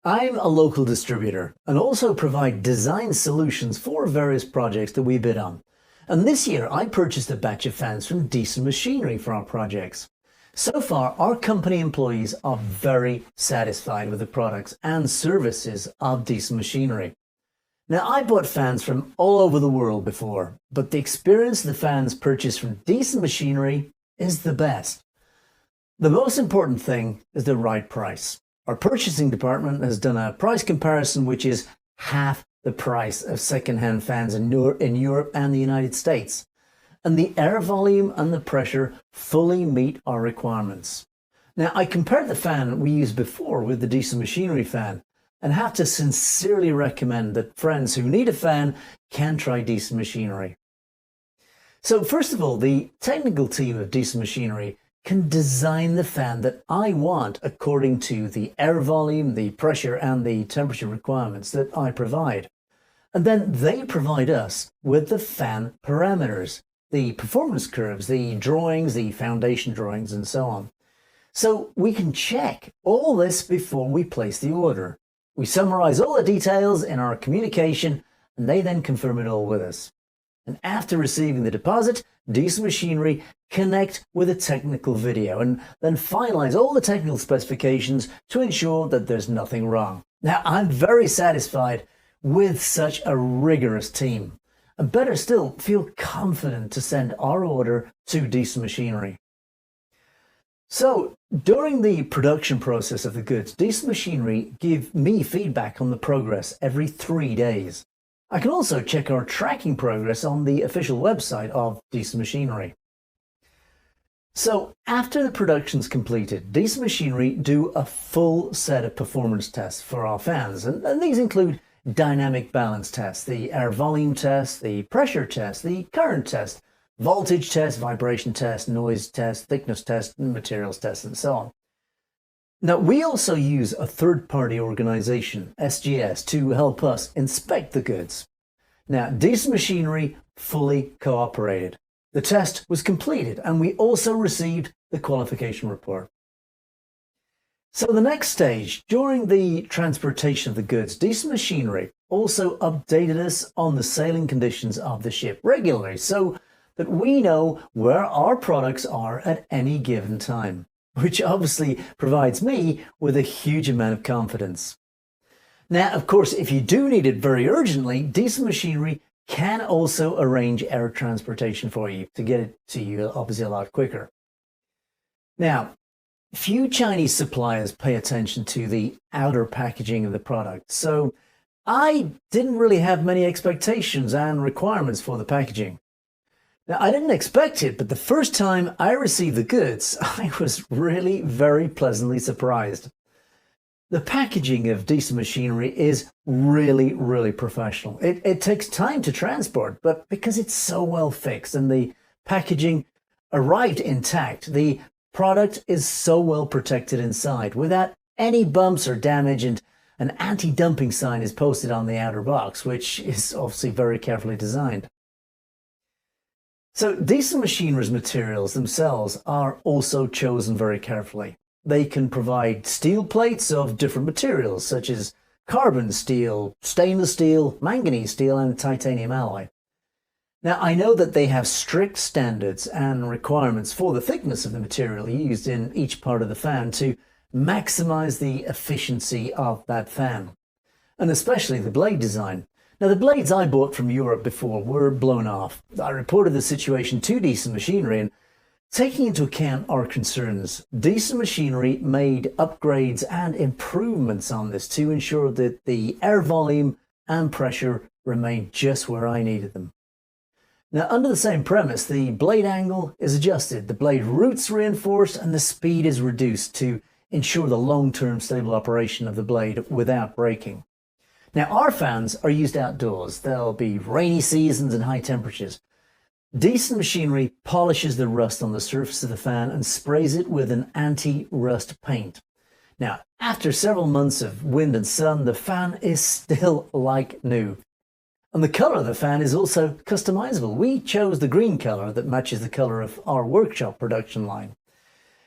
I'm a local distributor and also provide design solutions for various projects that we bid on. And this year I purchased a batch of fans from Decent Machinery for our projects. So far, our company employees are very satisfied with the products and services of Decent Machinery. Now, I bought fans from all over the world before, but the experience the fans purchased from Decent Machinery is the best. The most important thing is the right price. Our purchasing department has done a price comparison which is half the price of second-hand fans in Europe and the United States. And the air volume and the pressure fully meet our requirements. Now, I compared the fan we used before with the Decent Machinery fan and have to sincerely recommend that friends who need a fan can try Decent Machinery. So first of all, the technical team of Decent Machinery can design the fan that I want according to the air volume, the pressure and the temperature requirements that I provide. And then they provide us with the fan parameters, the performance curves, the drawings, the foundation drawings and so on. So we can check all this before we place the order. We summarize all the details in our communication and they then confirm it all with us. And after receiving the deposit, Decent Machinery connect with a technical video and then finalize all the technical specifications to ensure that there's nothing wrong. Now, I'm very satisfied with such a rigorous team. And better still, feel confident to send our order to Decent Machinery. So, during the production process of the goods, Decent Machinery give me feedback on the progress every 3 days. I can also check our tracking progress on the official website of Decent Machinery. So, after the production's completed, Decent Machinery do a full set of performance tests for our fans, and these include dynamic balance tests, the air volume test, the pressure test, the current test, voltage test, vibration test, noise test, thickness test, materials test, and so on. Now, we also use a third-party organization, SGS, to help us inspect the goods. Now, Decent Machinery fully cooperated. The test was completed and we also received the qualification report. So the next stage, during the transportation of the goods, Decent Machinery also updated us on the sailing conditions of the ship regularly so that we know where our products are at any given time, which obviously provides me with a huge amount of confidence. Now, of course, if you do need it very urgently, Decent Machinery can also arrange air transportation for you to get it to you obviously a lot quicker. Now, few Chinese suppliers pay attention to the outer packaging of the product, so I didn't really have many expectations and requirements for the packaging. Now, I didn't expect it, but the first time I received the goods, I was really very pleasantly surprised. The packaging of Decent Machinery is really professional. It takes time to transport, but because it's so well fixed and the packaging arrived intact, the product is so well protected inside without any bumps or damage, and an anti-dumping sign is posted on the outer box, which is obviously very carefully designed. So Decent Machinery's materials themselves are also chosen very carefully. They can provide steel plates of different materials such as carbon steel, stainless steel, manganese steel and titanium alloy. Now, I know that they have strict standards and requirements for the thickness of the material used in each part of the fan to maximize the efficiency of that fan, and especially the blade design. Now, the blades I bought from Europe before were blown off. I reported the situation to Decent Machinery, and taking into account our concerns, Decent Machinery made upgrades and improvements on this to ensure that the air volume and pressure remained just where I needed them. Now, under the same premise, the blade angle is adjusted, the blade roots reinforced, and the speed is reduced to ensure the long-term stable operation of the blade without breaking. Now, our fans are used outdoors. There'll be rainy seasons and high temperatures. Decent Machinery polishes the rust on the surface of the fan and sprays it with an anti-rust paint. Now, after several months of wind and sun, the fan is still like new. And the color of the fan is also customizable. We chose the green color that matches the color of our workshop production line.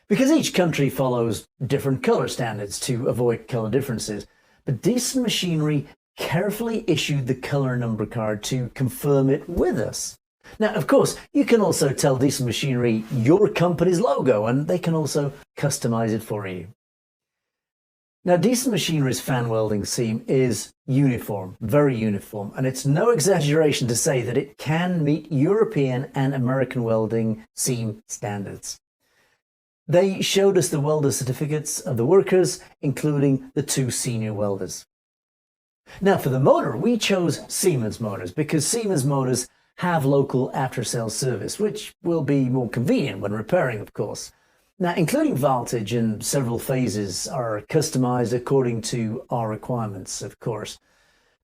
Because each country follows different color standards to avoid color differences, but Decent Machinery carefully issued the color number card to confirm it with us. Now, of course, you can also tell Decent Machinery your company's logo, and they can also customize it for you. Now, Decent Machinery's fan welding seam is uniform, very uniform, and it's no exaggeration to say that it can meet European and American welding seam standards. They showed us the welder certificates of the workers, including the 2 senior welders. Now, for the motor, we chose Siemens motors because Siemens motors have local after-sales service, which will be more convenient when repairing, of course. Now, including voltage and several phases are customized according to our requirements, of course.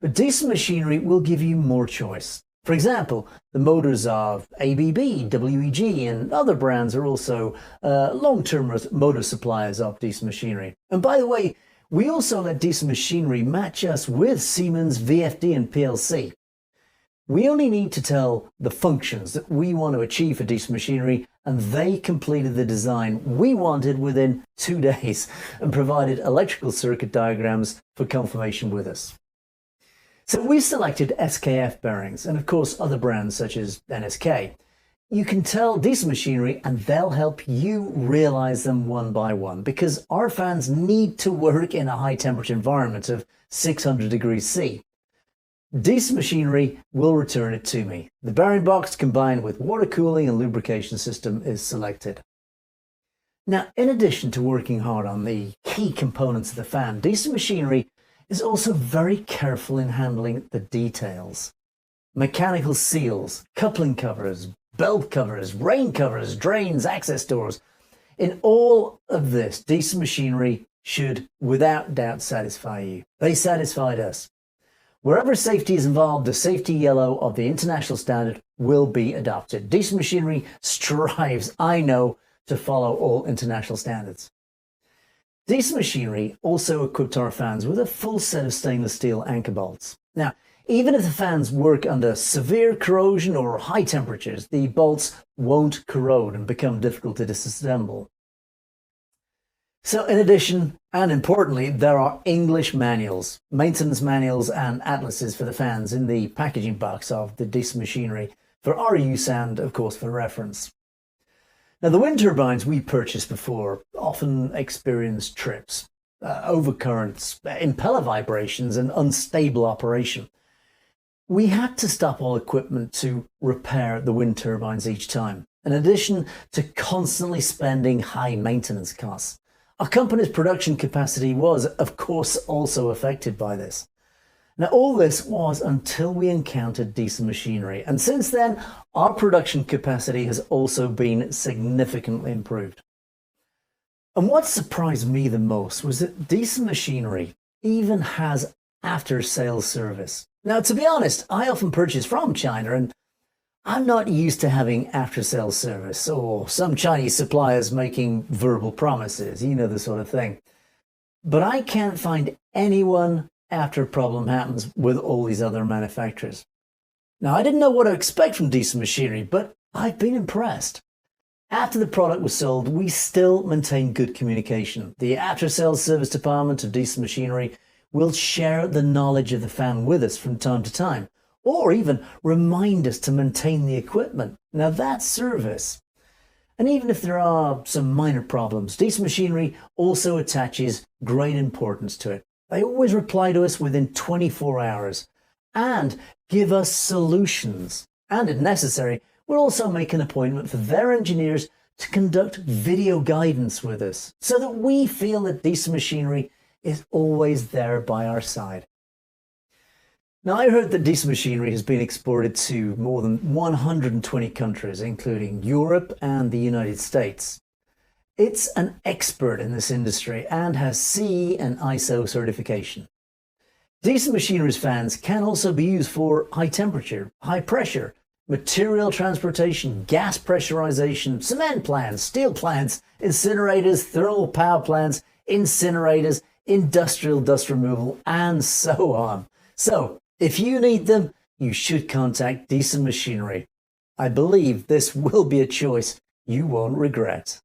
But Decent Machinery will give you more choice. For example, the motors of ABB, WEG, and other brands are also long-term motor suppliers of Decent Machinery. And by the way, we also let Decent Machinery match us with Siemens VFD and PLC. We only need to tell the functions that we want to achieve for Decent Machinery, and they completed the design we wanted within 2 days and provided electrical circuit diagrams for confirmation with us. So we selected SKF bearings and of course other brands such as NSK. You can tell Decent Machinery and they'll help you realize them one by one, because our fans need to work in a high temperature environment of 600 degrees C. Decent Machinery will return it to me. The bearing box combined with water cooling and lubrication system is selected. Now, in addition to working hard on the key components of the fan, Decent Machinery is also very careful in handling the details. Mechanical seals, coupling covers, belt covers, rain covers, drains, access doors. In all of this, Decent Machinery should without doubt satisfy you. They satisfied us. Wherever safety is involved, the safety yellow of the international standard will be adopted. Decent Machinery strives, I know, to follow all international standards. Decent Machinery also equipped our fans with a full set of stainless steel anchor bolts. Now, even if the fans work under severe corrosion or high temperatures, the bolts won't corrode and become difficult to disassemble. So in addition, and importantly, there are English manuals, maintenance manuals and atlases for the fans in the packaging box of the Decent Machinery for our use and, of course, for reference. Now, the wind turbines we purchased before often experience trips, overcurrents, impeller vibrations and unstable operation. We had to stop all equipment to repair the wind turbines each time, in addition to constantly spending high maintenance costs. Our company's production capacity was, of course, also affected by this. Now, all this was until we encountered Decent Machinery, and since then, our production capacity has also been significantly improved. And what surprised me the most was that Decent Machinery even has after-sales service. Now, to be honest, I often purchase from China, and I'm not used to having after-sales service or some Chinese suppliers making verbal promises, you know, the sort of thing. But I can't find anyone after a problem happens with all these other manufacturers. Now, I didn't know what to expect from Decent Machinery, but I've been impressed. After the product was sold, we still maintain good communication. The after-sales service department of Decent Machinery will share the knowledge of the fan with us from time to time, or even remind us to maintain the equipment. Now, that's service. And even if there are some minor problems, Decent Machinery also attaches great importance to it. They always reply to us within 24 hours and give us solutions. And if necessary, we'll also make an appointment for their engineers to conduct video guidance with us so that we feel that Decent Machinery is always there by our side. Now, I heard that Decent Machinery has been exported to more than 120 countries, including Europe and the United States. It's an expert in this industry and has CE and ISO certification. Decent Machinery's fans can also be used for high temperature, high pressure, material transportation, gas pressurization, cement plants, steel plants, incinerators, thermal power plants, incinerators, industrial dust removal, and so on. So, if you need them, you should contact Decent Machinery. I believe this will be a choice you won't regret.